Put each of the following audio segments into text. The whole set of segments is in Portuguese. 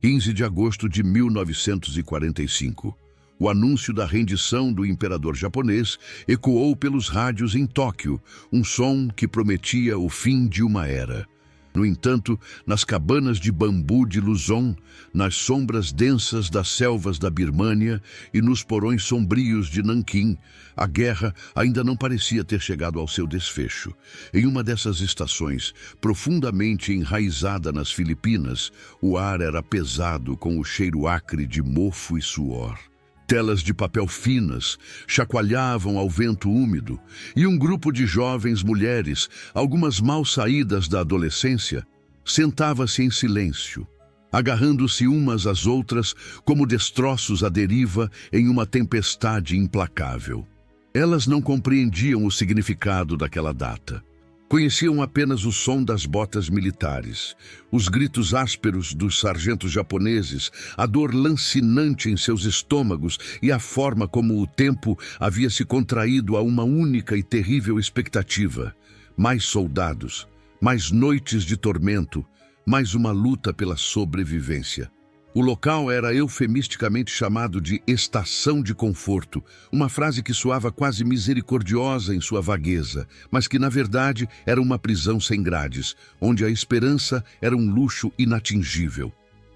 15 de agosto de 1945. O anúncio da rendição do imperador japonês ecoou pelos rádios em Tóquio, um som que prometia o fim de uma era. No entanto, nas cabanas de bambu de Luzon, nas sombras densas das selvas da Birmânia e nos porões sombrios de Nanquim, a guerra ainda não parecia ter chegado ao seu desfecho. Em uma dessas estações, profundamente enraizada nas Filipinas, o ar era pesado com o cheiro acre de mofo e suor. Telas de papel finas chacoalhavam ao vento úmido e um grupo de jovens mulheres, algumas mal saídas da adolescência, sentava-se em silêncio, agarrando-se umas às outras como destroços à deriva em uma tempestade implacável. Elas não compreendiam o significado daquela data. Conheciam apenas o som das botas militares, os gritos ásperos dos sargentos japoneses, a dor lancinante em seus estômagos e a forma como o tempo havia se contraído a uma única e terrível expectativa. Mais soldados, mais noites de tormento, mais uma luta pela sobrevivência. O local era eufemisticamente chamado de Estação de Conforto, uma frase que soava quase misericordiosa em sua vagueza, mas que na verdade era uma prisão sem grades, onde a esperança era um luxo inatingível.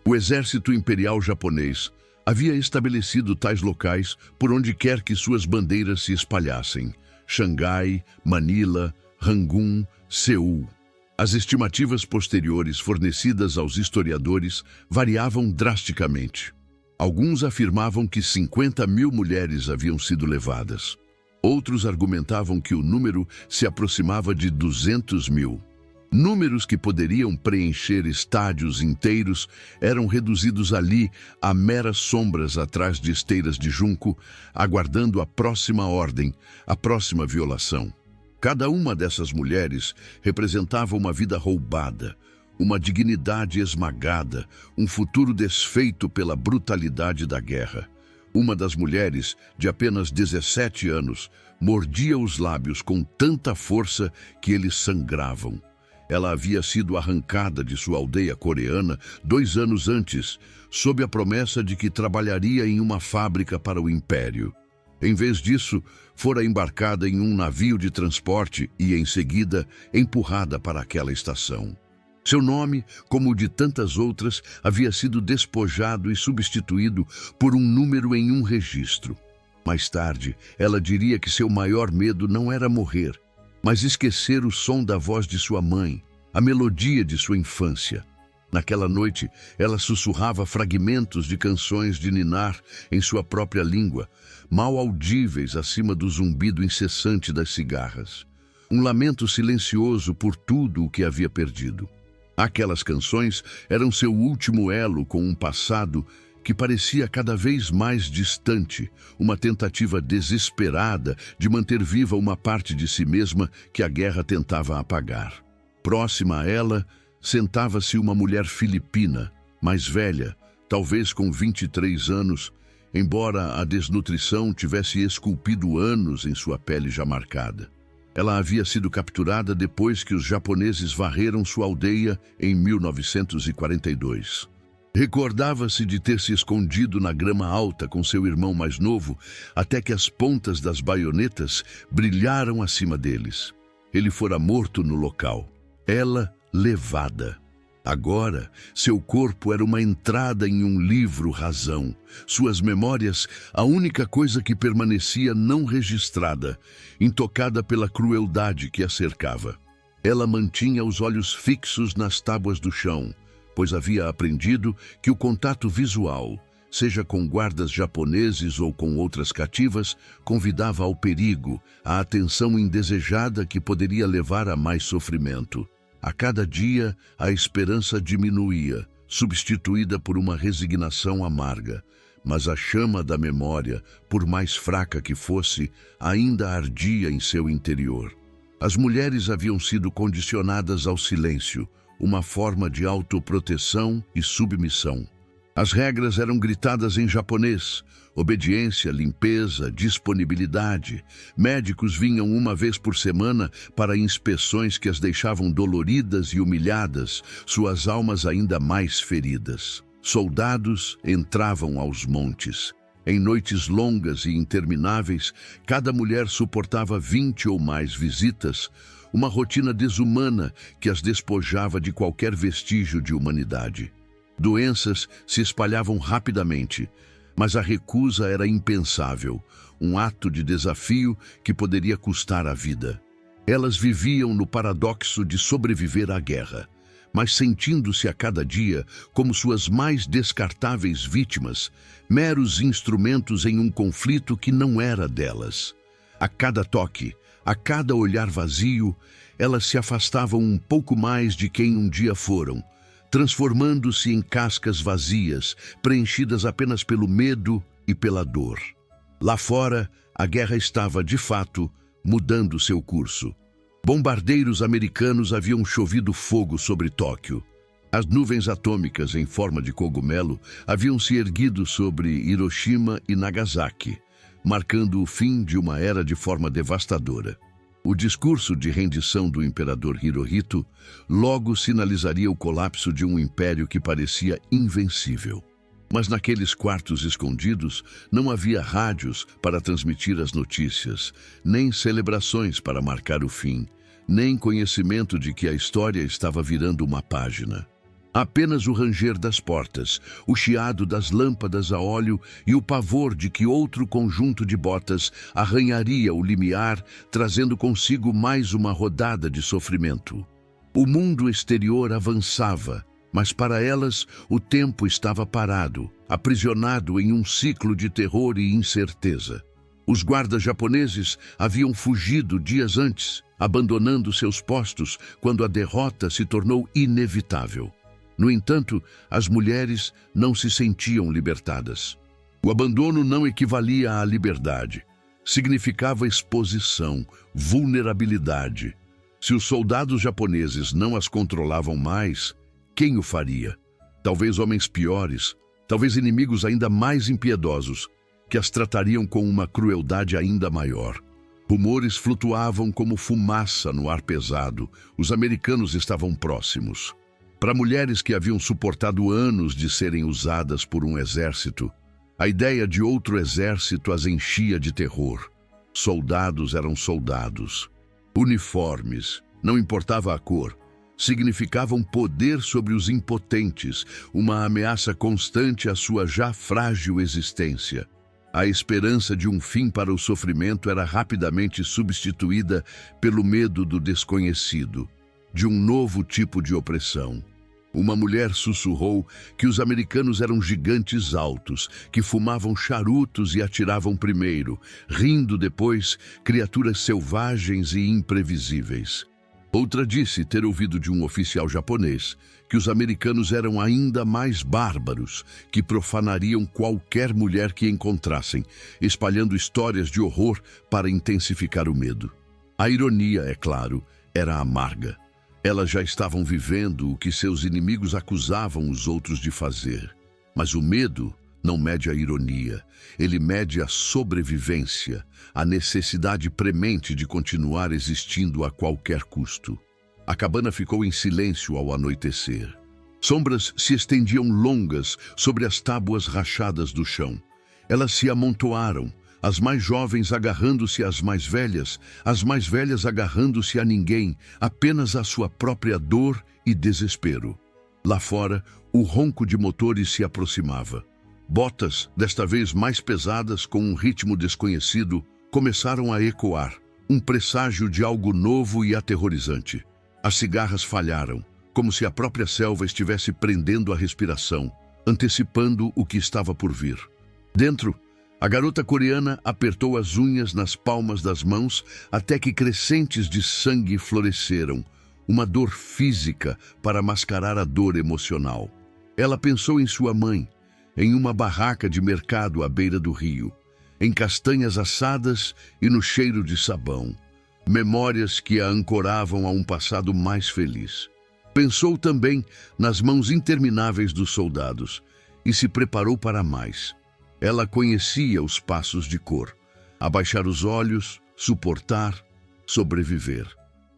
O exército imperial japonês havia estabelecido tais locais por onde quer que suas bandeiras se espalhassem: Xangai, Manila, Rangoon, Seul. As estimativas posteriores fornecidas aos historiadores variavam drasticamente. Alguns afirmavam que 50.000 mulheres haviam sido levadas. Outros argumentavam que o número se aproximava de 200.000. Números que poderiam preencher estádios inteiros eram reduzidos ali a meras sombras atrás de esteiras de junco, aguardando a próxima ordem, a próxima violação. Cada uma dessas mulheres representava uma vida roubada, uma dignidade esmagada, um futuro desfeito pela brutalidade da guerra. Uma das mulheres, de apenas 17 anos, mordia os lábios com tanta força que eles sangravam. Ela havia sido arrancada de sua aldeia coreana 2 anos antes, sob a promessa de que trabalharia em uma fábrica para o Império. Em vez disso, fora embarcada em um navio de transporte e, em seguida, empurrada para aquela estação. Seu nome, como o de tantas outras, havia sido despojado e substituído por um número em um registro. Mais tarde, ela diria que seu maior medo não era morrer, mas esquecer o som da voz de sua mãe, a melodia de sua infância. Naquela noite, ela sussurrava fragmentos de canções de ninar em sua própria língua, mal audíveis acima do zumbido incessante das cigarras. Um lamento silencioso por tudo o que havia perdido. Aquelas canções eram seu último elo com um passado que parecia cada vez mais distante, uma tentativa desesperada de manter viva uma parte de si mesma que a guerra tentava apagar. Próxima a ela, sentava-se uma mulher filipina, mais velha, talvez com 23 anos, embora a desnutrição tivesse esculpido anos em sua pele já marcada. Ela havia sido capturada depois que os japoneses varreram sua aldeia em 1942. Recordava-se de ter se escondido na grama alta com seu irmão mais novo, até que as pontas das baionetas brilharam acima deles. Ele fora morto no local. Ela levada. Agora, seu corpo era uma entrada em um livro-razão. Suas memórias, a única coisa que permanecia não registrada, intocada pela crueldade que a cercava. Ela mantinha os olhos fixos nas tábuas do chão, pois havia aprendido que o contato visual, seja com guardas japoneses ou com outras cativas, convidava ao perigo, à atenção indesejada que poderia levar a mais sofrimento. A cada dia, a esperança diminuía, substituída por uma resignação amarga, mas a chama da memória, por mais fraca que fosse, ainda ardia em seu interior. As mulheres haviam sido condicionadas ao silêncio, uma forma de autoproteção e submissão. As regras eram gritadas em japonês: obediência, limpeza, disponibilidade. Médicos vinham uma vez por semana para inspeções que as deixavam doloridas e humilhadas, suas almas ainda mais feridas. Soldados entravam aos montes. Em noites longas e intermináveis, cada mulher suportava 20 ou mais visitas, uma rotina desumana que as despojava de qualquer vestígio de humanidade. Doenças se espalhavam rapidamente, mas a recusa era impensável, um ato de desafio que poderia custar a vida. Elas viviam no paradoxo de sobreviver à guerra, mas sentindo-se a cada dia como suas mais descartáveis vítimas, meros instrumentos em um conflito que não era delas. A cada toque, a cada olhar vazio, elas se afastavam um pouco mais de quem um dia foram, transformando-se em cascas vazias, preenchidas apenas pelo medo e pela dor. Lá fora, a guerra estava, de fato, mudando seu curso. Bombardeiros americanos haviam chovido fogo sobre Tóquio. As nuvens atômicas em forma de cogumelo haviam se erguido sobre Hiroshima e Nagasaki, marcando o fim de uma era de forma devastadora. O discurso de rendição do imperador Hirohito logo sinalizaria o colapso de um império que parecia invencível. Mas naqueles quartos escondidos não havia rádios para transmitir as notícias, nem celebrações para marcar o fim, nem conhecimento de que a história estava virando uma página. Apenas o ranger das portas, o chiado das lâmpadas a óleo e o pavor de que outro conjunto de botas arranharia o limiar, trazendo consigo mais uma rodada de sofrimento. O mundo exterior avançava, mas para elas o tempo estava parado, aprisionado em um ciclo de terror e incerteza. Os guardas japoneses haviam fugido dias antes, abandonando seus postos quando a derrota se tornou inevitável. No entanto, as mulheres não se sentiam libertadas. O abandono não equivalia à liberdade. Significava exposição, vulnerabilidade. Se os soldados japoneses não as controlavam mais, quem o faria? Talvez homens piores, talvez inimigos ainda mais impiedosos, que as tratariam com uma crueldade ainda maior. Rumores flutuavam como fumaça no ar pesado. Os americanos estavam próximos. Para mulheres que haviam suportado anos de serem usadas por um exército, a ideia de outro exército as enchia de terror. Soldados eram soldados. Uniformes, não importava a cor, significavam poder sobre os impotentes, uma ameaça constante à sua já frágil existência. A esperança de um fim para o sofrimento era rapidamente substituída pelo medo do desconhecido, de um novo tipo de opressão. Uma mulher sussurrou que os americanos eram gigantes altos, que fumavam charutos e atiravam primeiro, rindo depois, criaturas selvagens e imprevisíveis. Outra disse ter ouvido de um oficial japonês que os americanos eram ainda mais bárbaros, que profanariam qualquer mulher que encontrassem, espalhando histórias de horror para intensificar o medo. A ironia, é claro, era amarga. Elas já estavam vivendo o que seus inimigos acusavam os outros de fazer. Mas o medo não mede a ironia, ele mede a sobrevivência, a necessidade premente de continuar existindo a qualquer custo. A cabana ficou em silêncio ao anoitecer. Sombras se estendiam longas sobre as tábuas rachadas do chão. Elas se amontoaram, as mais jovens agarrando-se às mais velhas, as mais velhas agarrando-se a ninguém, apenas à sua própria dor e desespero. Lá fora, o ronco de motores se aproximava. Botas, desta vez mais pesadas com um ritmo desconhecido, começaram a ecoar, um presságio de algo novo e aterrorizante. As cigarras falharam, como se a própria selva estivesse prendendo a respiração, antecipando o que estava por vir. Dentro, a garota coreana apertou as unhas nas palmas das mãos até que crescentes de sangue floresceram, uma dor física para mascarar a dor emocional. Ela pensou em sua mãe, em uma barraca de mercado à beira do rio, em castanhas assadas e no cheiro de sabão, memórias que a ancoravam a um passado mais feliz. Pensou também nas mãos intermináveis dos soldados e se preparou para mais. Ela conhecia os passos de cor: abaixar os olhos, suportar, sobreviver.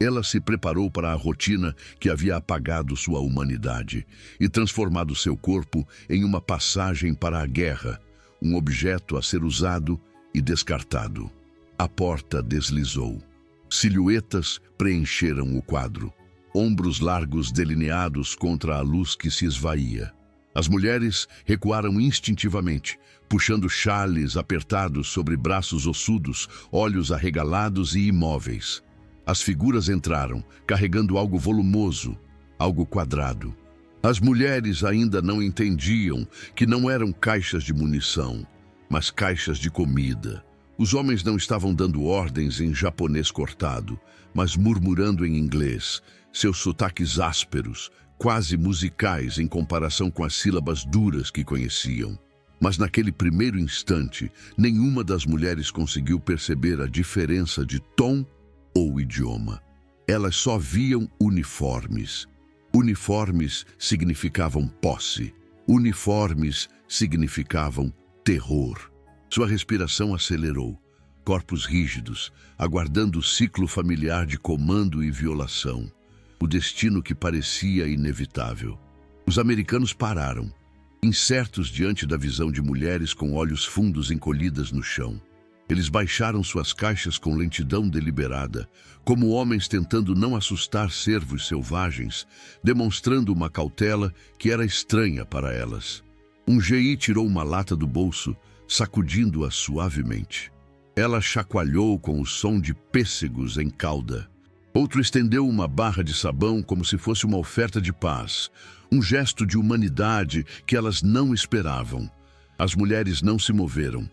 Ela se preparou para a rotina que havia apagado sua humanidade e transformado seu corpo em uma passagem para a guerra, um objeto a ser usado e descartado. A porta deslizou. Silhuetas preencheram o quadro, ombros largos delineados contra a luz que se esvaía. As mulheres recuaram instintivamente, puxando xales apertados sobre braços ossudos, olhos arregalados e imóveis. As figuras entraram, carregando algo volumoso, algo quadrado. As mulheres ainda não entendiam que não eram caixas de munição, mas caixas de comida. Os homens não estavam dando ordens em japonês cortado, mas murmurando em inglês, seus sotaques ásperos, quase musicais em comparação com as sílabas duras que conheciam. Mas naquele primeiro instante, nenhuma das mulheres conseguiu perceber a diferença de tom ou idioma. Elas só viam uniformes. Uniformes significavam posse. Uniformes significavam terror. Sua respiração acelerou. Corpos rígidos, aguardando o ciclo familiar de comando e violação. O destino que parecia inevitável. Os americanos pararam, incertos diante da visão de mulheres com olhos fundos encolhidas no chão. Eles baixaram suas caixas com lentidão deliberada, como homens tentando não assustar cervos selvagens, demonstrando uma cautela que era estranha para elas. Um GI tirou uma lata do bolso, sacudindo-a suavemente. Ela chacoalhou com o som de pêssegos em calda. Outro estendeu uma barra de sabão como se fosse uma oferta de paz, um gesto de humanidade que elas não esperavam. As mulheres não se moveram.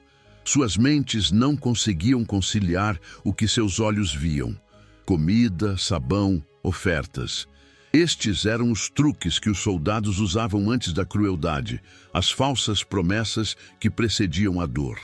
Suas mentes não conseguiam conciliar o que seus olhos viam. Comida, sabão, ofertas. Estes eram os truques que os soldados usavam antes da crueldade, as falsas promessas que precediam a dor.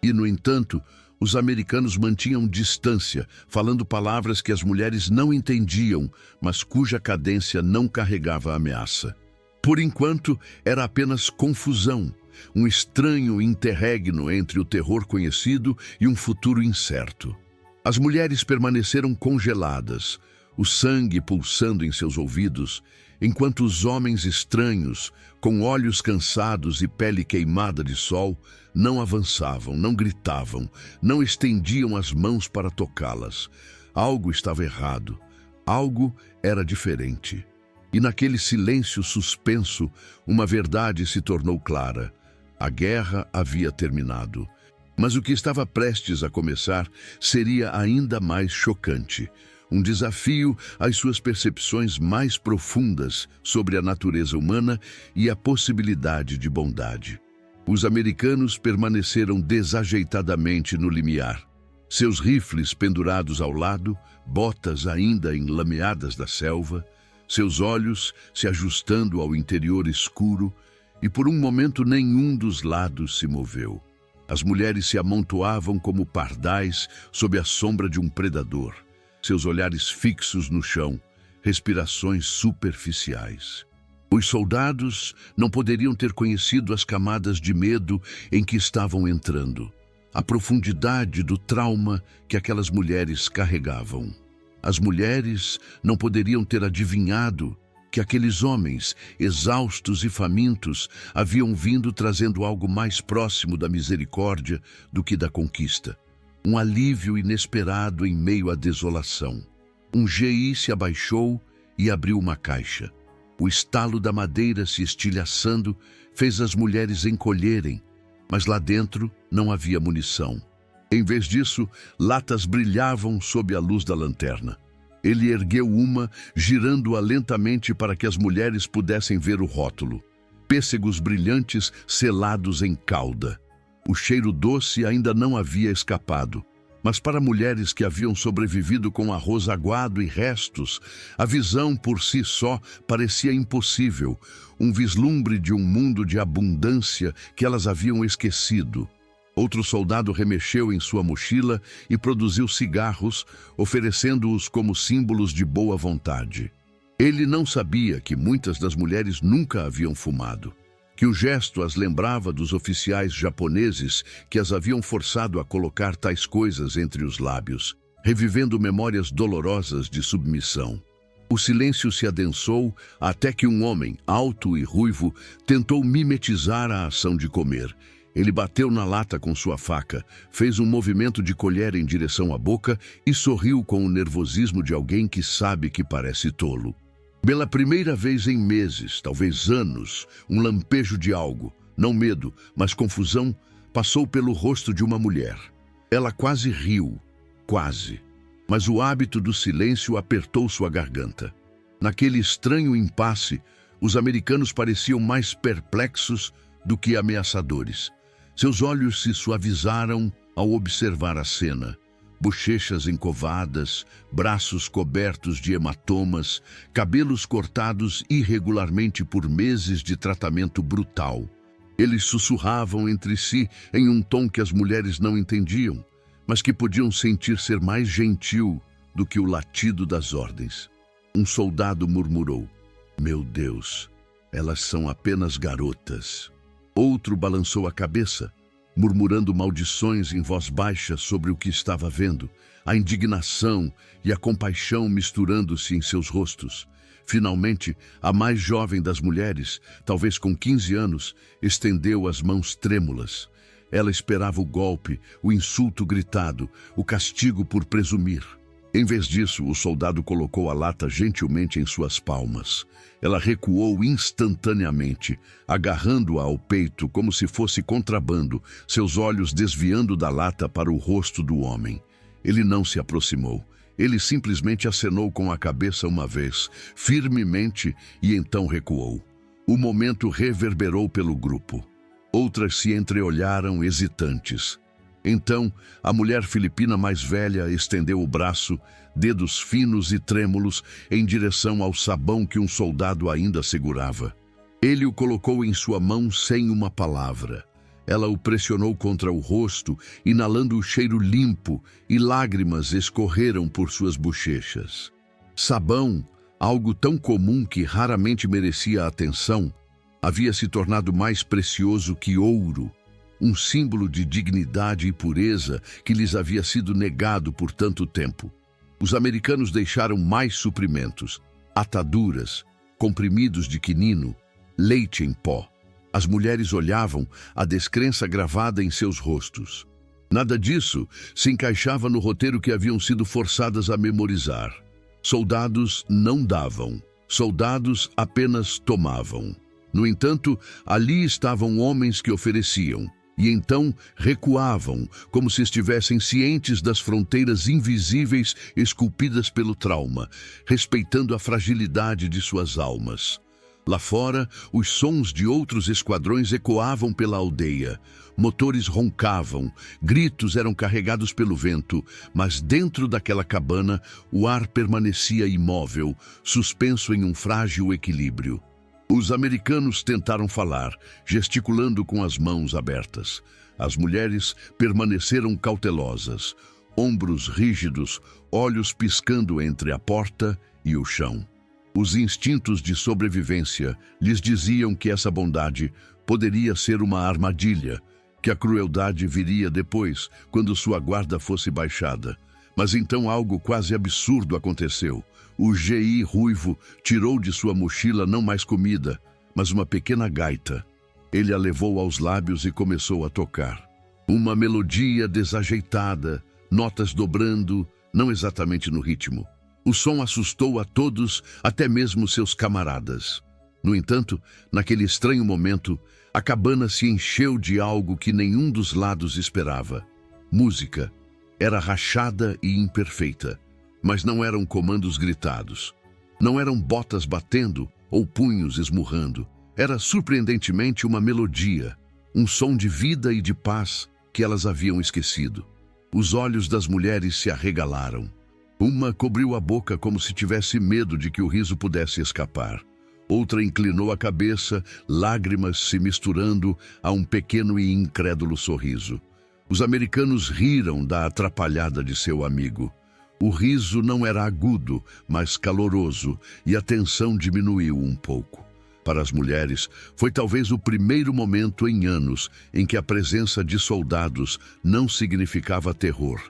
E, no entanto, os americanos mantinham distância, falando palavras que as mulheres não entendiam, mas cuja cadência não carregava ameaça. Por enquanto, era apenas confusão. Um estranho interregno entre o terror conhecido e um futuro incerto. As mulheres permaneceram congeladas, o sangue pulsando em seus ouvidos, enquanto os homens estranhos, com olhos cansados e pele queimada de sol, não avançavam, não gritavam, não estendiam as mãos para tocá-las. Algo estava errado, algo era diferente. E naquele silêncio suspenso, uma verdade se tornou clara. A guerra havia terminado, mas o que estava prestes a começar seria ainda mais chocante. Um desafio às suas percepções mais profundas sobre a natureza humana e a possibilidade de bondade. Os americanos permaneceram desajeitadamente no limiar. Seus rifles pendurados ao lado, botas ainda enlameadas da selva, seus olhos se ajustando ao interior escuro, e por um momento nenhum dos lados se moveu. As mulheres se amontoavam como pardais sob a sombra de um predador, seus olhares fixos no chão, respirações superficiais. Os soldados não poderiam ter conhecido as camadas de medo em que estavam entrando, a profundidade do trauma que aquelas mulheres carregavam. As mulheres não poderiam ter adivinhado que aqueles homens, exaustos e famintos, haviam vindo trazendo algo mais próximo da misericórdia do que da conquista. Um alívio inesperado em meio à desolação. Um GI se abaixou e abriu uma caixa. O estalo da madeira se estilhaçando fez as mulheres encolherem, mas lá dentro não havia munição. Em vez disso, latas brilhavam sob a luz da lanterna. Ele ergueu uma, girando-a lentamente para que as mulheres pudessem ver o rótulo. Pêssegos brilhantes selados em calda. O cheiro doce ainda não havia escapado. Mas para mulheres que haviam sobrevivido com arroz aguado e restos, a visão por si só parecia impossível, um vislumbre de um mundo de abundância que elas haviam esquecido. Outro soldado remexeu em sua mochila e produziu cigarros, oferecendo-os como símbolos de boa vontade. Ele não sabia que muitas das mulheres nunca haviam fumado, que o gesto as lembrava dos oficiais japoneses que as haviam forçado a colocar tais coisas entre os lábios. revivendo memórias dolorosas de submissão. O silêncio se adensou até que um homem, alto e ruivo, tentou mimetizar a ação de comer. Ele bateu na lata com sua faca, fez um movimento de colher em direção à boca e sorriu com o nervosismo de alguém que sabe que parece tolo. Pela primeira vez em meses, talvez anos, um lampejo de algo, não medo, mas confusão, passou pelo rosto de uma mulher. Ela quase riu, quase. Mas o hábito do silêncio apertou sua garganta. Naquele estranho impasse, os americanos pareciam mais perplexos do que ameaçadores. Seus olhos se suavizaram ao observar a cena. Bochechas encovadas, braços cobertos de hematomas, cabelos cortados irregularmente por meses de tratamento brutal. Eles sussurravam entre si em um tom que as mulheres não entendiam, mas que podiam sentir ser mais gentil do que o latido das ordens. Um soldado murmurou: "Meu Deus, elas são apenas garotas." Outro balançou a cabeça, murmurando maldições em voz baixa sobre o que estava vendo, a indignação e a compaixão misturando-se em seus rostos. Finalmente, a mais jovem das mulheres, talvez com 15 anos, estendeu as mãos trêmulas. Ela esperava o golpe, o insulto gritado, o castigo por presumir. Em vez disso, o soldado colocou a lata gentilmente em suas palmas. Ela recuou instantaneamente, agarrando-a ao peito como se fosse contrabando, seus olhos desviando da lata para o rosto do homem. Ele não se aproximou. Ele simplesmente acenou com a cabeça uma vez, firmemente, e então recuou. O momento reverberou pelo grupo. Outras se entreolharam hesitantes. Então, a mulher filipina mais velha estendeu o braço, dedos finos e trêmulos, em direção ao sabão que um soldado ainda segurava. Ele o colocou em sua mão sem uma palavra. Ela o pressionou contra o rosto, inalando o cheiro limpo, e lágrimas escorreram por suas bochechas. Sabão, algo tão comum que raramente merecia atenção, havia se tornado mais precioso que ouro, um símbolo de dignidade e pureza que lhes havia sido negado por tanto tempo. Os americanos deixaram mais suprimentos, ataduras, comprimidos de quinino, leite em pó. As mulheres olhavam, a descrença gravada em seus rostos. Nada disso se encaixava no roteiro que haviam sido forçadas a memorizar. Soldados não davam, soldados apenas tomavam. No entanto, ali estavam homens que ofereciam, e então recuavam, como se estivessem cientes das fronteiras invisíveis esculpidas pelo trauma, respeitando a fragilidade de suas almas. Lá fora, os sons de outros esquadrões ecoavam pela aldeia. Motores roncavam, gritos eram carregados pelo vento, mas dentro daquela cabana, o ar permanecia imóvel, suspenso em um frágil equilíbrio. Os americanos tentaram falar, gesticulando com as mãos abertas. As mulheres permaneceram cautelosas, ombros rígidos, olhos piscando entre a porta e o chão. Os instintos de sobrevivência lhes diziam que essa bondade poderia ser uma armadilha, que a crueldade viria depois, quando sua guarda fosse baixada. Mas então algo quase absurdo aconteceu. O GI ruivo tirou de sua mochila não mais comida, mas uma pequena gaita. Ele a levou aos lábios e começou a tocar. Uma melodia desajeitada, notas dobrando, não exatamente no ritmo. O som assustou a todos, até mesmo seus camaradas. No entanto, naquele estranho momento, a cabana se encheu de algo que nenhum dos lados esperava. Música. Era rachada e imperfeita, mas não eram comandos gritados. Não eram botas batendo ou punhos esmurrando. Era surpreendentemente uma melodia, um som de vida e de paz que elas haviam esquecido. Os olhos das mulheres se arregalaram. Uma cobriu a boca como se tivesse medo de que o riso pudesse escapar. Outra inclinou a cabeça, lágrimas se misturando a um pequeno e incrédulo sorriso. Os americanos riram da atrapalhada de seu amigo. O riso não era agudo, mas caloroso, e a tensão diminuiu um pouco. Para as mulheres, foi talvez o primeiro momento em anos em que a presença de soldados não significava terror,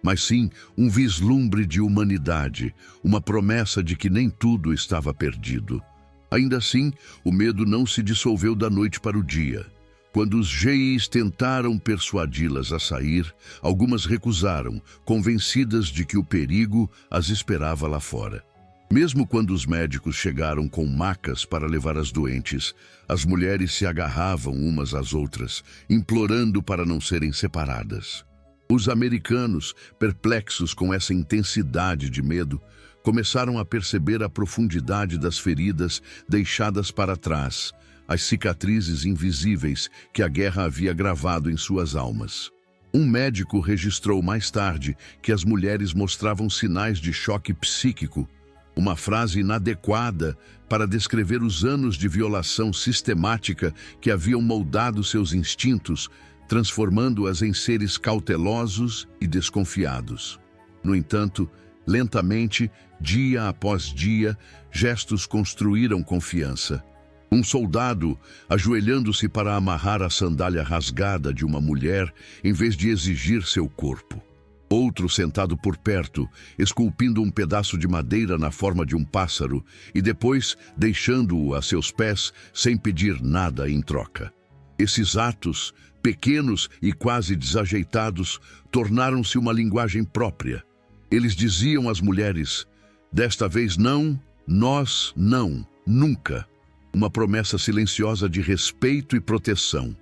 mas sim um vislumbre de humanidade, uma promessa de que nem tudo estava perdido. Ainda assim, o medo não se dissolveu da noite para o dia. Quando os GIs tentaram persuadi-las a sair, algumas recusaram, convencidas de que o perigo as esperava lá fora. Mesmo quando os médicos chegaram com macas para levar as doentes, as mulheres se agarravam umas às outras, implorando para não serem separadas. Os americanos, perplexos com essa intensidade de medo, começaram a perceber a profundidade das feridas deixadas para trás, as cicatrizes invisíveis que a guerra havia gravado em suas almas. Um médico registrou mais tarde que as mulheres mostravam sinais de choque psíquico, uma frase inadequada para descrever os anos de violação sistemática que haviam moldado seus instintos, transformando-as em seres cautelosos e desconfiados. No entanto, lentamente, dia após dia, gestos construíram confiança. Um soldado, ajoelhando-se para amarrar a sandália rasgada de uma mulher, em vez de exigir seu corpo. Outro sentado por perto, esculpindo um pedaço de madeira na forma de um pássaro e depois deixando-o a seus pés sem pedir nada em troca. Esses atos, pequenos e quase desajeitados, tornaram-se uma linguagem própria. Eles diziam às mulheres: "Desta vez não, nós não, nunca." Uma promessa silenciosa de respeito e proteção.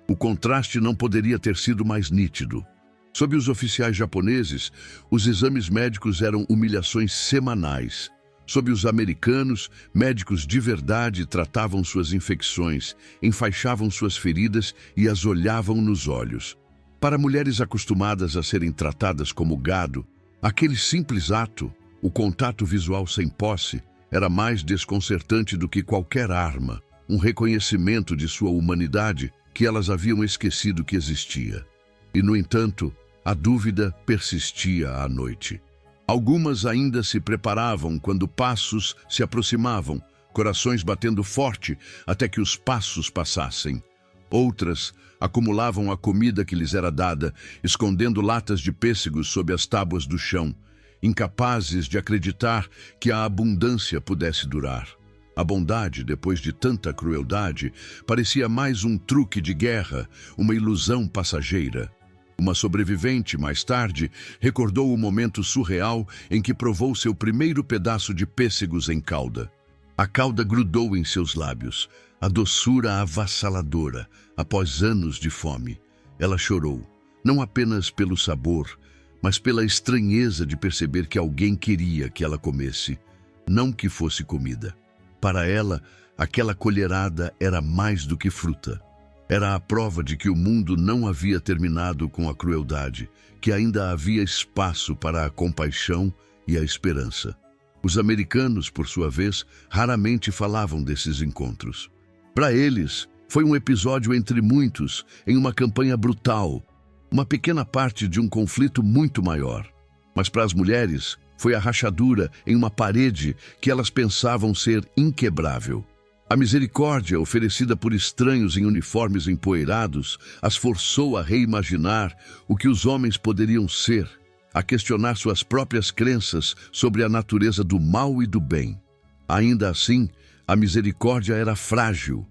O contraste não poderia ter sido mais nítido. Sob os oficiais japoneses, os exames médicos eram humilhações semanais. Sob os americanos, médicos de verdade tratavam suas infecções, enfaixavam suas feridas e as olhavam nos olhos. Para mulheres acostumadas a serem tratadas como gado, aquele simples ato, o contato visual sem posse, era mais desconcertante do que qualquer arma, um reconhecimento de sua humanidade que elas haviam esquecido que existia. E, no entanto, a dúvida persistia à noite. Algumas ainda se preparavam quando passos se aproximavam, corações batendo forte até que os passos passassem. Outras acumulavam a comida que lhes era dada, escondendo latas de pêssegos sob as tábuas do chão, incapazes de acreditar que a abundância pudesse durar. A bondade, depois de tanta crueldade, parecia mais um truque de guerra, uma ilusão passageira. Uma sobrevivente, mais tarde, recordou o momento surreal em que provou seu primeiro pedaço de pêssegos em calda. A calda grudou em seus lábios, a doçura avassaladora, após anos de fome. Ela chorou, não apenas pelo sabor, mas pela estranheza de perceber que alguém queria que ela comesse, não que fosse comida. Para ela, aquela colherada era mais do que fruta. Era a prova de que o mundo não havia terminado com a crueldade, que ainda havia espaço para a compaixão e a esperança. Os americanos, por sua vez, raramente falavam desses encontros. Para eles, foi um episódio entre muitos, em uma campanha brutal, uma pequena parte de um conflito muito maior. Mas para as mulheres, foi a rachadura em uma parede que elas pensavam ser inquebrável. A misericórdia oferecida por estranhos em uniformes empoeirados as forçou a reimaginar o que os homens poderiam ser, a questionar suas próprias crenças sobre a natureza do mal e do bem. Ainda assim, a misericórdia era frágil.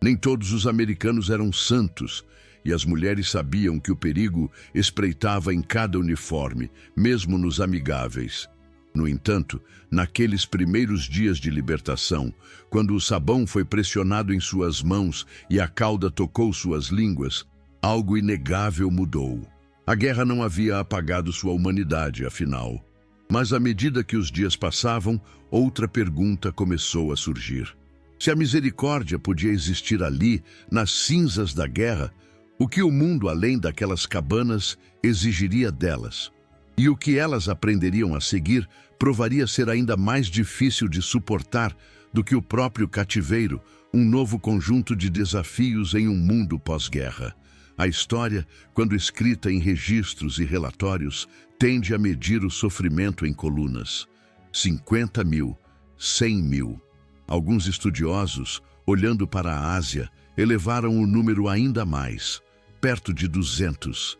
Nem todos os americanos eram santos, e as mulheres sabiam que o perigo espreitava em cada uniforme, mesmo nos amigáveis. No entanto, naqueles primeiros dias de libertação, quando o sabão foi pressionado em suas mãos e a cauda tocou suas línguas, algo inegável mudou. A guerra não havia apagado sua humanidade, afinal. Mas à medida que os dias passavam, outra pergunta começou a surgir. Se a misericórdia podia existir ali, nas cinzas da guerra, o que o mundo além daquelas cabanas exigiria delas? E o que elas aprenderiam a seguir provaria ser ainda mais difícil de suportar do que o próprio cativeiro, um novo conjunto de desafios em um mundo pós-guerra. A história, quando escrita em registros e relatórios, tende a medir o sofrimento em colunas. 50.000, 100.000. Alguns estudiosos, olhando para a Ásia, elevaram o número ainda mais, perto de 200.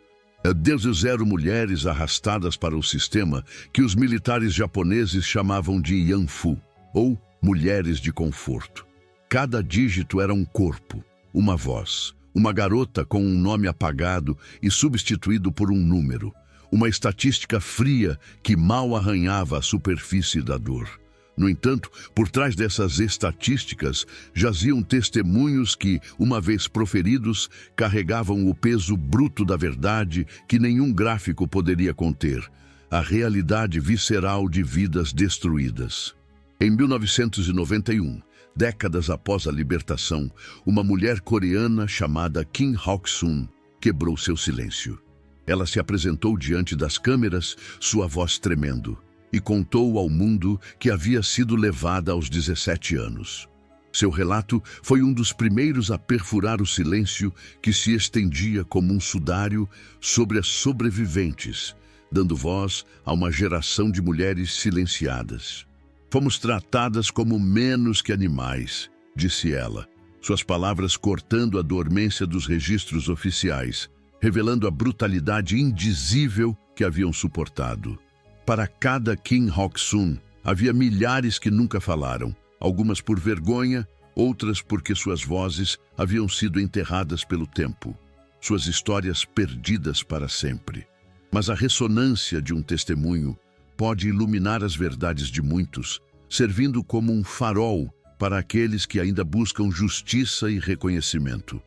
Desde zero mulheres arrastadas para o sistema que os militares japoneses chamavam de Yanfu, ou mulheres de conforto. Cada dígito era um corpo, uma voz, uma garota com um nome apagado e substituído por um número, uma estatística fria que mal arranhava a superfície da dor. No entanto, por trás dessas estatísticas jaziam testemunhos que, uma vez proferidos, carregavam o peso bruto da verdade que nenhum gráfico poderia conter, a realidade visceral de vidas destruídas. Em 1991, décadas após a libertação, uma mulher coreana chamada Kim Hok-sun quebrou seu silêncio. Ela se apresentou diante das câmeras, sua voz tremendo, e contou ao mundo que havia sido levada aos 17 anos. Seu relato foi um dos primeiros a perfurar o silêncio que se estendia como um sudário sobre as sobreviventes, dando voz a uma geração de mulheres silenciadas. Fomos tratadas como menos que animais, disse ela, suas palavras cortando a dormência dos registros oficiais, revelando a brutalidade indizível que haviam suportado. Para cada Kim Hok-sun, havia milhares que nunca falaram, algumas por vergonha, outras porque suas vozes haviam sido enterradas pelo tempo, suas histórias perdidas para sempre. Mas a ressonância de um testemunho pode iluminar as verdades de muitos, servindo como um farol para aqueles que ainda buscam justiça e reconhecimento.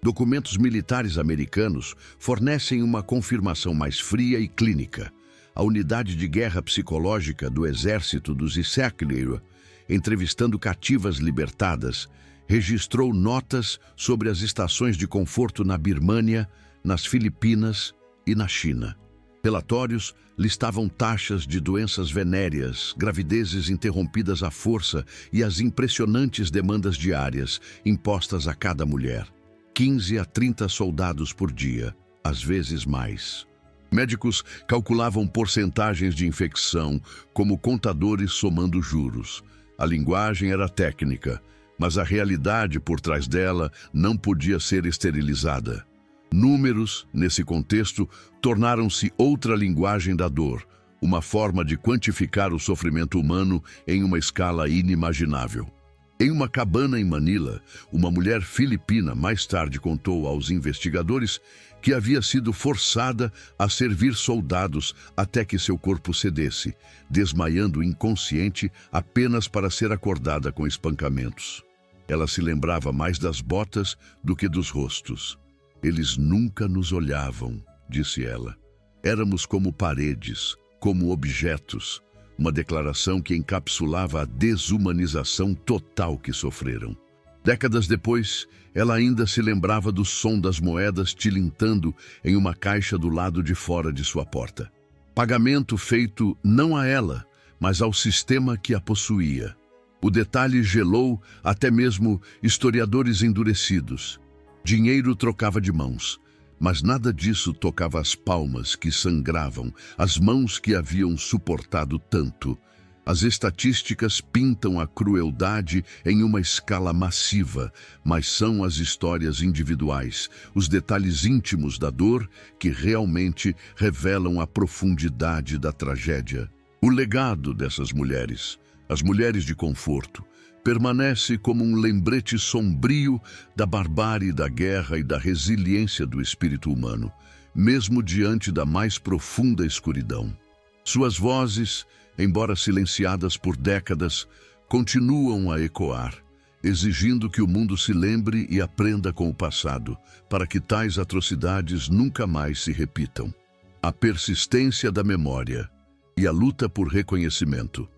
Documentos militares americanos fornecem uma confirmação mais fria e clínica. A unidade de guerra psicológica do exército dos Isekler, entrevistando cativas libertadas, registrou notas sobre as estações de conforto na Birmânia, nas Filipinas e na China. Relatórios listavam taxas de doenças venéreas, gravidezes interrompidas à força e as impressionantes demandas diárias impostas a cada mulher. 15 a 30 soldados por dia, às vezes mais. Médicos calculavam porcentagens de infecção como contadores somando juros. A linguagem era técnica, mas a realidade por trás dela não podia ser esterilizada. Números, nesse contexto, tornaram-se outra linguagem da dor, uma forma de quantificar o sofrimento humano em uma escala inimaginável. Em uma cabana em Manila, uma mulher filipina mais tarde contou aos investigadores que havia sido forçada a servir soldados até que seu corpo cedesse, desmaiando inconsciente apenas para ser acordada com espancamentos. Ela se lembrava mais das botas do que dos rostos. Eles nunca nos olhavam, disse ela. Éramos como paredes, como objetos, uma declaração que encapsulava a desumanização total que sofreram. Décadas depois, ela ainda se lembrava do som das moedas tilintando em uma caixa do lado de fora de sua porta. Pagamento feito não a ela, mas ao sistema que a possuía. O detalhe gelou até mesmo historiadores endurecidos. Dinheiro trocava de mãos, mas nada disso tocava as palmas que sangravam, as mãos que haviam suportado tanto. As estatísticas pintam a crueldade em uma escala massiva, mas são as histórias individuais, os detalhes íntimos da dor que realmente revelam a profundidade da tragédia. O legado dessas mulheres, as mulheres de conforto, permanece como um lembrete sombrio da barbárie da guerra e da resiliência do espírito humano, mesmo diante da mais profunda escuridão. Suas vozes, embora silenciadas por décadas, continuam a ecoar, exigindo que o mundo se lembre e aprenda com o passado, para que tais atrocidades nunca mais se repitam. A persistência da memória e a luta por reconhecimento.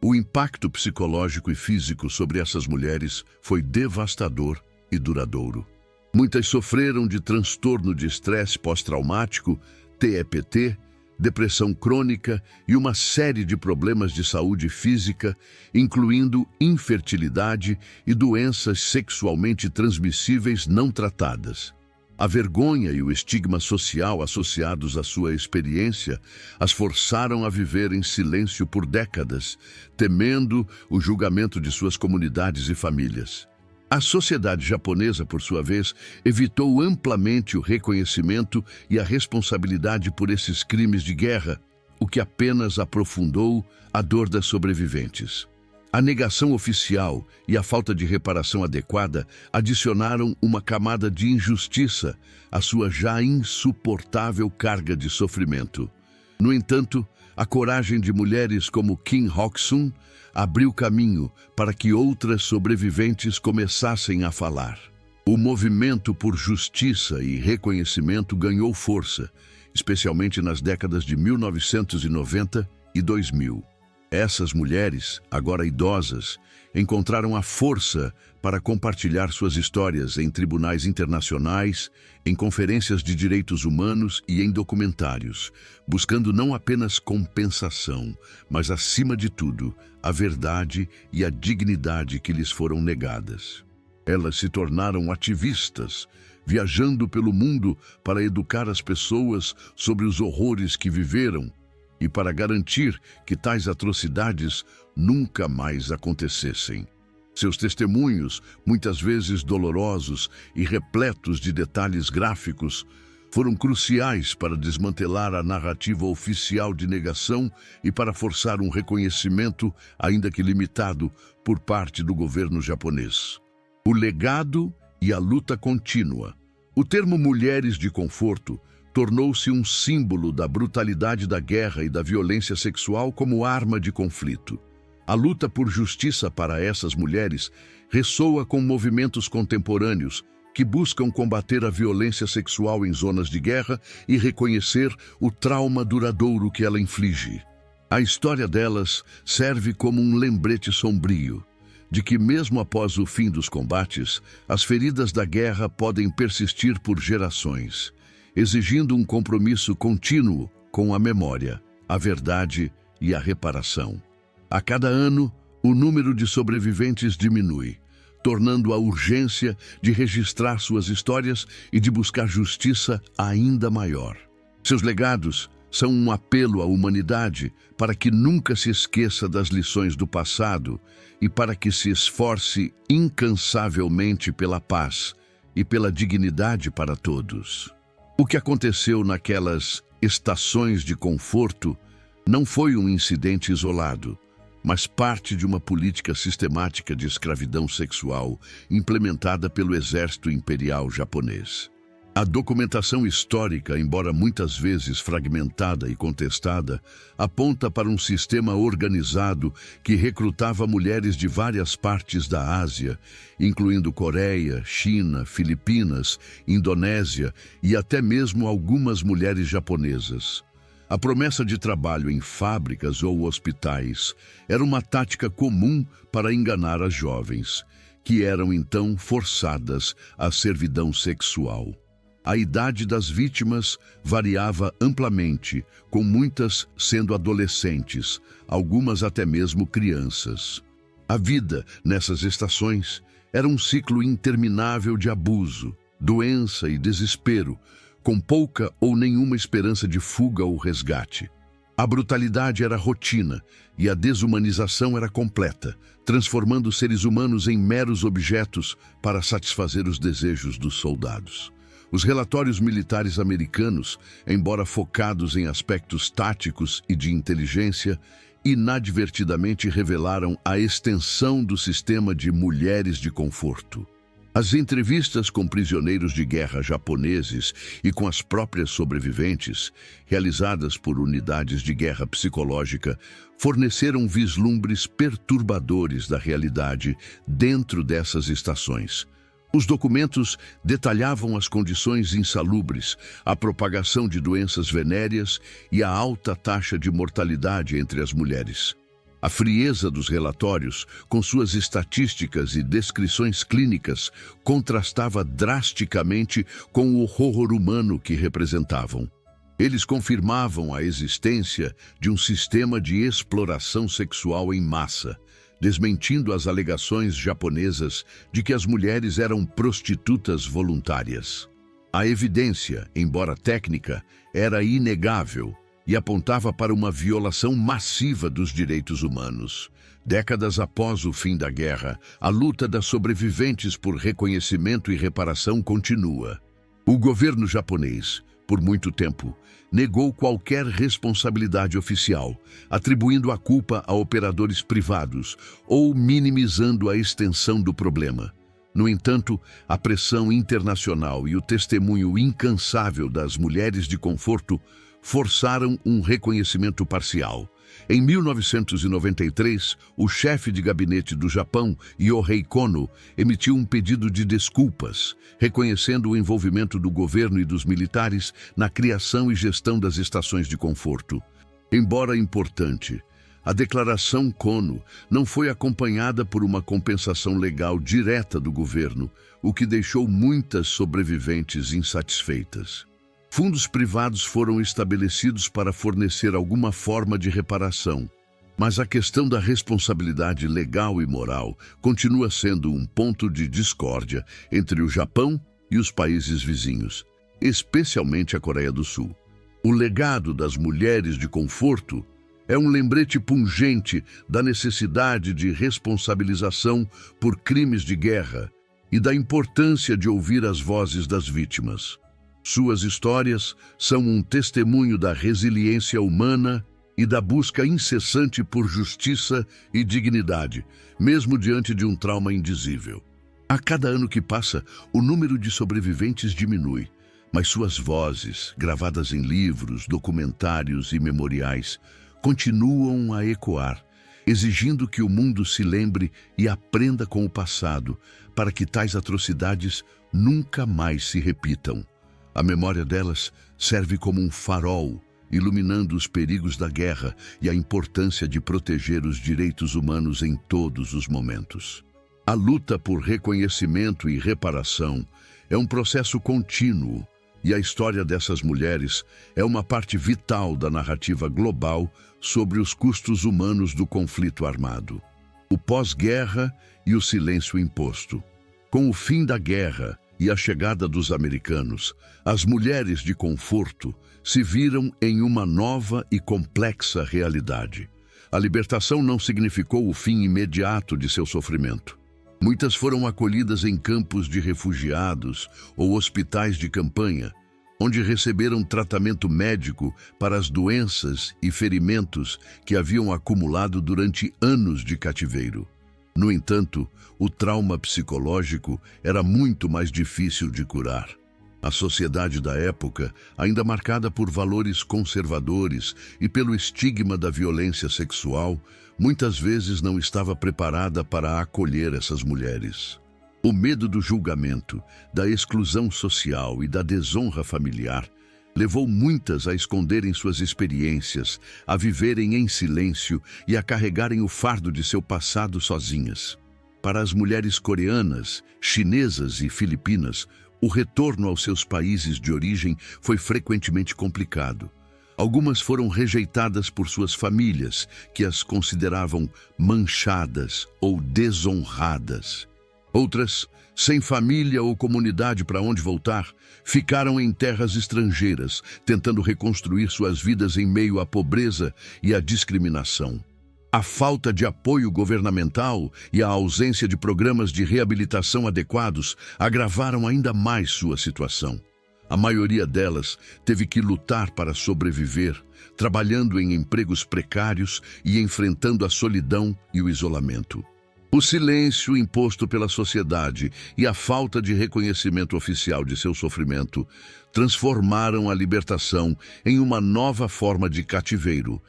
O impacto psicológico e físico sobre essas mulheres foi devastador e duradouro. Muitas sofreram de transtorno de estresse pós-traumático, TEPT, depressão crônica e uma série de problemas de saúde física, incluindo infertilidade e doenças sexualmente transmissíveis não tratadas. A vergonha e o estigma social associados à sua experiência as forçaram a viver em silêncio por décadas, temendo o julgamento de suas comunidades e famílias. A sociedade japonesa, por sua vez, evitou amplamente o reconhecimento e a responsabilidade por esses crimes de guerra, o que apenas aprofundou a dor das sobreviventes. A negação oficial e a falta de reparação adequada adicionaram uma camada de injustiça à sua já insuportável carga de sofrimento. No entanto, a coragem de mulheres como Kim Hok-sun abriu caminho para que outras sobreviventes começassem a falar. O movimento por justiça e reconhecimento ganhou força, especialmente nas décadas de 1990 e 2000. Essas mulheres, agora idosas, encontraram a força para compartilhar suas histórias em tribunais internacionais, em conferências de direitos humanos e em documentários, buscando não apenas compensação, mas, acima de tudo, a verdade e a dignidade que lhes foram negadas. Elas se tornaram ativistas, viajando pelo mundo para educar as pessoas sobre os horrores que viveram e para garantir que tais atrocidades nunca mais acontecessem. Seus testemunhos, muitas vezes dolorosos e repletos de detalhes gráficos, foram cruciais para desmantelar a narrativa oficial de negação e para forçar um reconhecimento, ainda que limitado, por parte do governo japonês. O legado e a luta contínua. O termo mulheres de conforto tornou-se um símbolo da brutalidade da guerra e da violência sexual como arma de conflito. A luta por justiça para essas mulheres ressoa com movimentos contemporâneos que buscam combater a violência sexual em zonas de guerra e reconhecer o trauma duradouro que ela inflige. A história delas serve como um lembrete sombrio de que, mesmo após o fim dos combates, as feridas da guerra podem persistir por gerações, exigindo um compromisso contínuo com a memória, a verdade e a reparação. A cada ano, o número de sobreviventes diminui, tornando a urgência de registrar suas histórias e de buscar justiça ainda maior. Seus legados são um apelo à humanidade para que nunca se esqueça das lições do passado e para que se esforce incansavelmente pela paz e pela dignidade para todos. O que aconteceu naquelas estações de conforto não foi um incidente isolado, mas parte de uma política sistemática de escravidão sexual implementada pelo exército imperial japonês. A documentação histórica, embora muitas vezes fragmentada e contestada, aponta para um sistema organizado que recrutava mulheres de várias partes da Ásia, incluindo Coreia, China, Filipinas, Indonésia e até mesmo algumas mulheres japonesas. A promessa de trabalho em fábricas ou hospitais era uma tática comum para enganar as jovens, que eram então forçadas à servidão sexual. A idade das vítimas variava amplamente, com muitas sendo adolescentes, algumas até mesmo crianças. A vida nessas estações era um ciclo interminável de abuso, doença e desespero, com pouca ou nenhuma esperança de fuga ou resgate. A brutalidade era rotina e a desumanização era completa, transformando seres humanos em meros objetos para satisfazer os desejos dos soldados. Os relatórios militares americanos, embora focados em aspectos táticos e de inteligência, inadvertidamente revelaram a extensão do sistema de mulheres de conforto. As entrevistas com prisioneiros de guerra japoneses e com as próprias sobreviventes, realizadas por unidades de guerra psicológica, forneceram vislumbres perturbadores da realidade dentro dessas estações. Os documentos detalhavam as condições insalubres, a propagação de doenças venéreas e a alta taxa de mortalidade entre as mulheres. A frieza dos relatórios, com suas estatísticas e descrições clínicas, contrastava drasticamente com o horror humano que representavam. Eles confirmavam a existência de um sistema de exploração sexual em massa, desmentindo as alegações japonesas de que as mulheres eram prostitutas voluntárias. A evidência, embora técnica, era inegável e apontava para uma violação massiva dos direitos humanos. Décadas após o fim da guerra, a luta das sobreviventes por reconhecimento e reparação continua. O governo japonês, por muito tempo, negou qualquer responsabilidade oficial, atribuindo a culpa a operadores privados ou minimizando a extensão do problema. No entanto, a pressão internacional e o testemunho incansável das mulheres de conforto forçaram um reconhecimento parcial. Em 1993, o chefe de gabinete do Japão, Yohei Kono, emitiu um pedido de desculpas, reconhecendo o envolvimento do governo e dos militares na criação e gestão das estações de conforto. Embora importante, a declaração Kono não foi acompanhada por uma compensação legal direta do governo, o que deixou muitas sobreviventes insatisfeitas. Fundos privados foram estabelecidos para fornecer alguma forma de reparação, mas a questão da responsabilidade legal e moral continua sendo um ponto de discórdia entre o Japão e os países vizinhos, especialmente a Coreia do Sul. O legado das mulheres de conforto é um lembrete pungente da necessidade de responsabilização por crimes de guerra e da importância de ouvir as vozes das vítimas. Suas histórias são um testemunho da resiliência humana e da busca incessante por justiça e dignidade, mesmo diante de um trauma indizível. A cada ano que passa, o número de sobreviventes diminui, mas suas vozes, gravadas em livros, documentários e memoriais, continuam a ecoar, exigindo que o mundo se lembre e aprenda com o passado, para que tais atrocidades nunca mais se repitam. A memória delas serve como um farol, iluminando os perigos da guerra e a importância de proteger os direitos humanos em todos os momentos. A luta por reconhecimento e reparação é um processo contínuo, e a história dessas mulheres é uma parte vital da narrativa global sobre os custos humanos do conflito armado. O pós-guerra e o silêncio imposto. Com o fim da guerra e a chegada dos americanos, as mulheres de conforto se viram em uma nova e complexa realidade. A libertação não significou o fim imediato de seu sofrimento. Muitas foram acolhidas em campos de refugiados ou hospitais de campanha, onde receberam tratamento médico para as doenças e ferimentos que haviam acumulado durante anos de cativeiro. No entanto, o trauma psicológico era muito mais difícil de curar. A sociedade da época, ainda marcada por valores conservadores e pelo estigma da violência sexual, muitas vezes não estava preparada para acolher essas mulheres. O medo do julgamento, da exclusão social e da desonra familiar levou muitas a esconderem suas experiências, a viverem em silêncio e a carregarem o fardo de seu passado sozinhas. Para as mulheres coreanas, chinesas e filipinas, o retorno aos seus países de origem foi frequentemente complicado. Algumas foram rejeitadas por suas famílias, que as consideravam manchadas ou desonradas. Outras, sem família ou comunidade para onde voltar, ficaram em terras estrangeiras, tentando reconstruir suas vidas em meio à pobreza e à discriminação. A falta de apoio governamental e a ausência de programas de reabilitação adequados agravaram ainda mais sua situação. A maioria delas teve que lutar para sobreviver, trabalhando em empregos precários e enfrentando a solidão e o isolamento. O silêncio imposto pela sociedade e a falta de reconhecimento oficial de seu sofrimento transformaram a libertação em uma nova forma de cativeiro,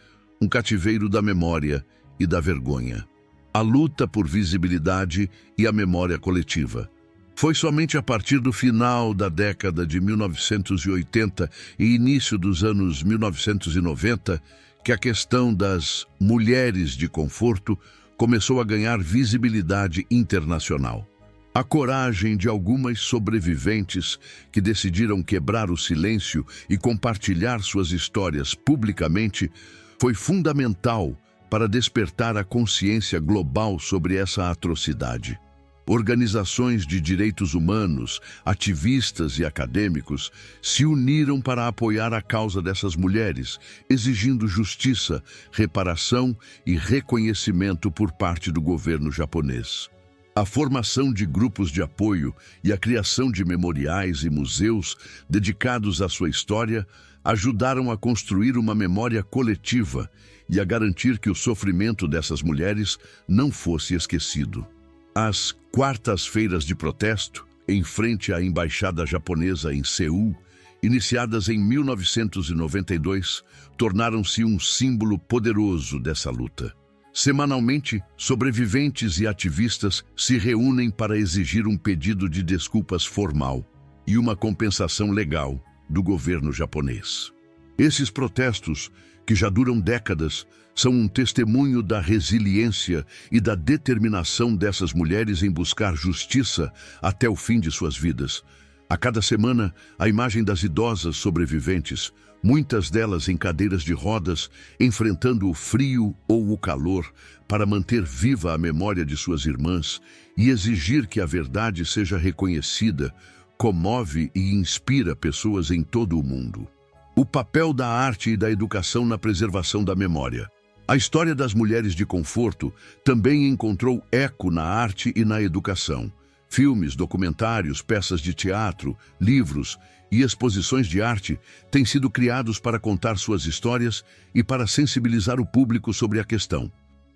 um cativeiro da memória e da vergonha. A luta por visibilidade e a memória coletiva. Foi somente a partir do final da década de 1980 e início dos anos 1990 que a questão das mulheres de conforto começou a ganhar visibilidade internacional. A coragem de algumas sobreviventes que decidiram quebrar o silêncio e compartilhar suas histórias publicamente foi fundamental para despertar a consciência global sobre essa atrocidade. Organizações de direitos humanos, ativistas e acadêmicos se uniram para apoiar a causa dessas mulheres, exigindo justiça, reparação e reconhecimento por parte do governo japonês. A formação de grupos de apoio e a criação de memoriais e museus dedicados à sua história ajudaram a construir uma memória coletiva e a garantir que o sofrimento dessas mulheres não fosse esquecido. As quartas-feiras de protesto, em frente à embaixada japonesa em Seul, iniciadas em 1992, tornaram-se um símbolo poderoso dessa luta. Semanalmente, sobreviventes e ativistas se reúnem para exigir um pedido de desculpas formal e uma compensação legal do governo japonês. Esses protestos, que já duram décadas, são um testemunho da resiliência e da determinação dessas mulheres em buscar justiça até o fim de suas vidas. A cada semana, a imagem das idosas sobreviventes, muitas delas em cadeiras de rodas, enfrentando o frio ou o calor para manter viva a memória de suas irmãs e exigir que a verdade seja reconhecida, comove e inspira pessoas em todo o mundo. O papel da arte e da educação na preservação da memória. A história das mulheres de conforto também encontrou eco na arte e na educação. Filmes, documentários, peças de teatro, livros e exposições de arte têm sido criados para contar suas histórias e para sensibilizar o público sobre a questão.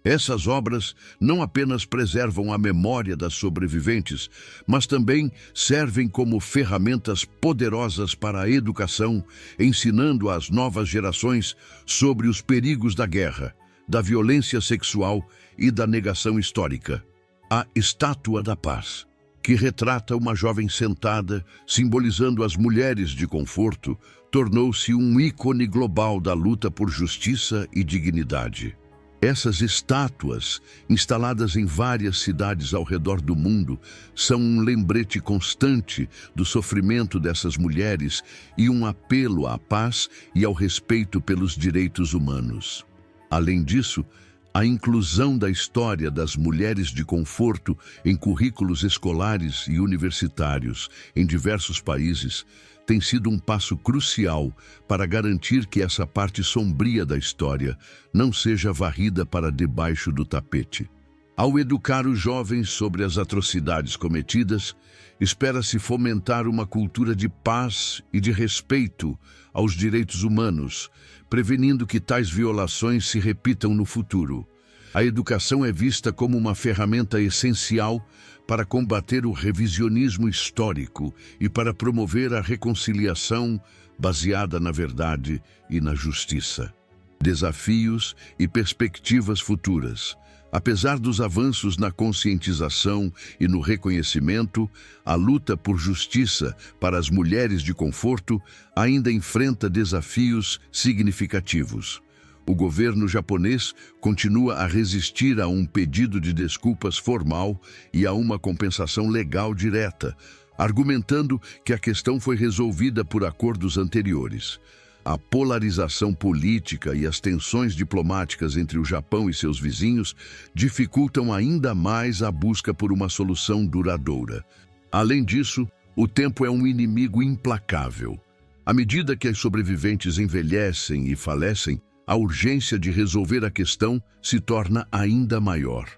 Essas obras não apenas preservam a memória das sobreviventes, mas também servem como ferramentas poderosas para a educação, ensinando às novas gerações sobre os perigos da guerra, da violência sexual e da negação histórica. A Estátua da Paz, que retrata uma jovem sentada, simbolizando as mulheres de conforto, tornou-se um ícone global da luta por justiça e dignidade. Essas estátuas, instaladas em várias cidades ao redor do mundo, são um lembrete constante do sofrimento dessas mulheres e um apelo à paz e ao respeito pelos direitos humanos. Além disso, a inclusão da história das mulheres de conforto em currículos escolares e universitários em diversos países tem sido um passo crucial para garantir que essa parte sombria da história não seja varrida para debaixo do tapete. Ao educar os jovens sobre as atrocidades cometidas, espera-se fomentar uma cultura de paz e de respeito aos direitos humanos, prevenindo que tais violações se repitam no futuro. A educação é vista como uma ferramenta essencial para combater o revisionismo histórico e para promover a reconciliação baseada na verdade e na justiça. Desafios e perspectivas futuras. Apesar dos avanços na conscientização e no reconhecimento, a luta por justiça para as mulheres de conforto ainda enfrenta desafios significativos. O governo japonês continua a resistir a um pedido de desculpas formal e a uma compensação legal direta, argumentando que a questão foi resolvida por acordos anteriores. A polarização política e as tensões diplomáticas entre o Japão e seus vizinhos dificultam ainda mais a busca por uma solução duradoura. Além disso, o tempo é um inimigo implacável. À medida que as sobreviventes envelhecem e falecem, a urgência de resolver a questão se torna ainda maior.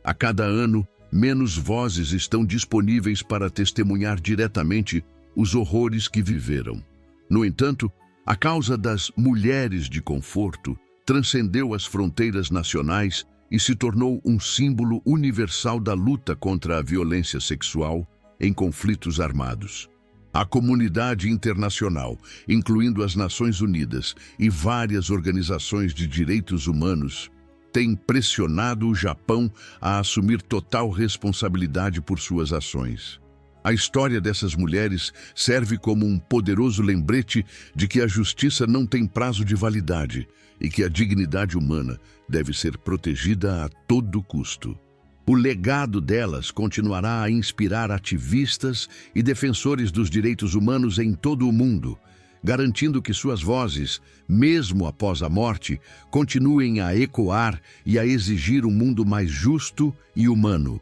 A cada ano, menos vozes estão disponíveis para testemunhar diretamente os horrores que viveram. No entanto, a causa das mulheres de conforto transcendeu as fronteiras nacionais e se tornou um símbolo universal da luta contra a violência sexual em conflitos armados. A comunidade internacional, incluindo as Nações Unidas e várias organizações de direitos humanos, tem pressionado o Japão a assumir total responsabilidade por suas ações. A história dessas mulheres serve como um poderoso lembrete de que a justiça não tem prazo de validade e que a dignidade humana deve ser protegida a todo custo. O legado delas continuará a inspirar ativistas e defensores dos direitos humanos em todo o mundo, garantindo que suas vozes, mesmo após a morte, continuem a ecoar e a exigir um mundo mais justo e humano.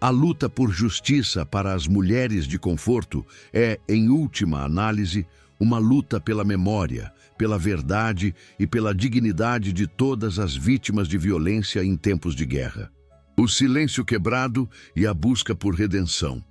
A luta por justiça para as mulheres de conforto é, em última análise, uma luta pela memória, pela verdade e pela dignidade de todas as vítimas de violência em tempos de guerra. O silêncio quebrado e a busca por redenção.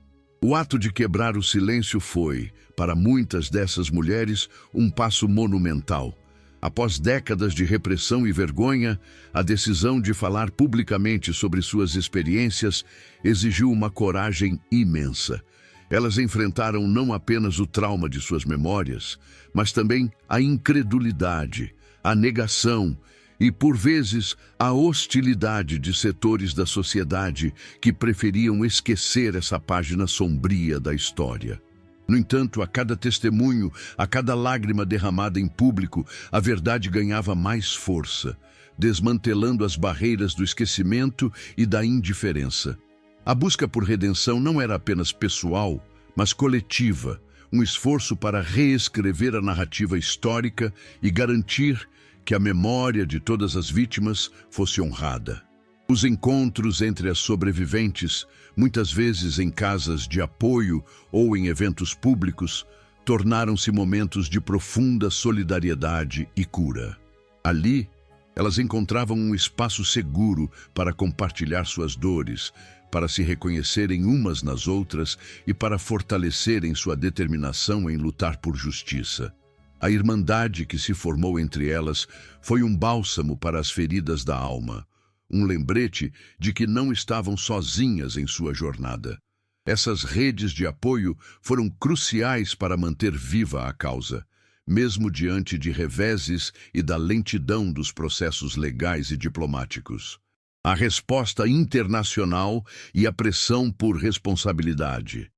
O ato de quebrar o silêncio foi, para muitas dessas mulheres, um passo monumental. Após décadas de repressão e vergonha, a decisão de falar publicamente sobre suas experiências exigiu uma coragem imensa. Elas enfrentaram não apenas o trauma de suas memórias, mas também a incredulidade, a negação e, por vezes, a hostilidade de setores da sociedade que preferiam esquecer essa página sombria da história. No entanto, a cada testemunho, a cada lágrima derramada em público, a verdade ganhava mais força, desmantelando as barreiras do esquecimento e da indiferença. A busca por redenção não era apenas pessoal, mas coletiva, um esforço para reescrever a narrativa histórica e garantir que a memória de todas as vítimas fosse honrada. Os encontros entre as sobreviventes, muitas vezes em casas de apoio ou em eventos públicos, tornaram-se momentos de profunda solidariedade e cura. Ali, elas encontravam um espaço seguro para compartilhar suas dores, para se reconhecerem umas nas outras e para fortalecerem sua determinação em lutar por justiça. A irmandade que se formou entre elas foi um bálsamo para as feridas da alma, um lembrete de que não estavam sozinhas em sua jornada. Essas redes de apoio foram cruciais para manter viva a causa, mesmo diante de reveses e da lentidão dos processos legais e diplomáticos. A resposta internacional e a pressão por responsabilidade.